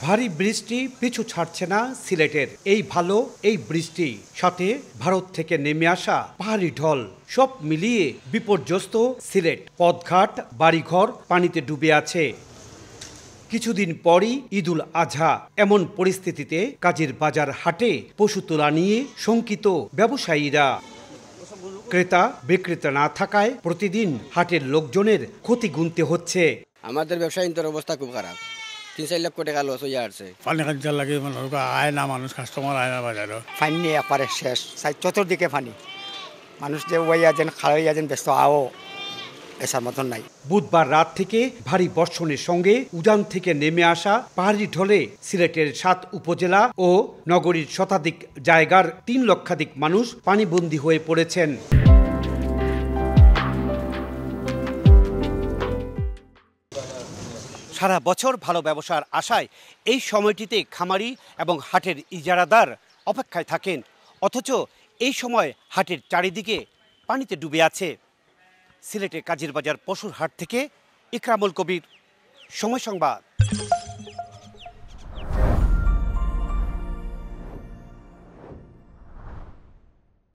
ভারী বৃষ্টি পিছু ছাড়ছে না সিলেটের। এই ভালো এই বৃষ্টি, সাথে ভারত থেকে নেমে আসা পাহাড়ি ঢল, সব মিলিয়ে বিপর্যস্ত সিলেট। পথঘাট, বাড়িঘর পানিতে ডুবে আছে। কিছুদিন পরই ঈদুল আজহা। এমন পরিস্থিতিতে কাজের বাজার হাটে পশু তোলা নিয়ে শঙ্কিত ব্যবসায়ীরা। ক্রেতা বিক্রেতা না থাকায় প্রতিদিন হাটের লোকজনের ক্ষতি গুনতে হচ্ছে। আমাদের ব্যবসায়ীদের অবস্থা খুব খারাপ, ৩-৪ লক্ষ টাকা লস হয়ে আসছে। পানি খাদ্য লাগে, আয় না, মানুষ কাস্টমার আয় না বাজারও। পানি নিয়ে একবারে শেষ, চতুর্দিকে পানি। মানুষ যে ওয়াইয়া যেন খাওয়াইয়া যেন ব্যস্ত আও এসার মতন নাই। বুধবার রাত থেকে ভারী বর্ষণের সঙ্গে উজান থেকে নেমে আসা পাহাড়ি ঢলে সিলেটের ৭ উপজেলা ও নগরীর শতাধিক জায়গার ৩ লক্ষাধিক মানুষ পানিবন্দী হয়ে পড়েছেন। সারা বছর ভালো ব্যবসার আশায় এই সময়টিতে খামারি এবং হাটের ইজারাদার অপেক্ষায় থাকেন, অথচ এই সময় হাটের চারিদিকে পানিতে ডুবে আছে। সিলেটের কাজীর বাজার পশুর হাট থেকে ইকরামুল কবির, সময় সংবাদ।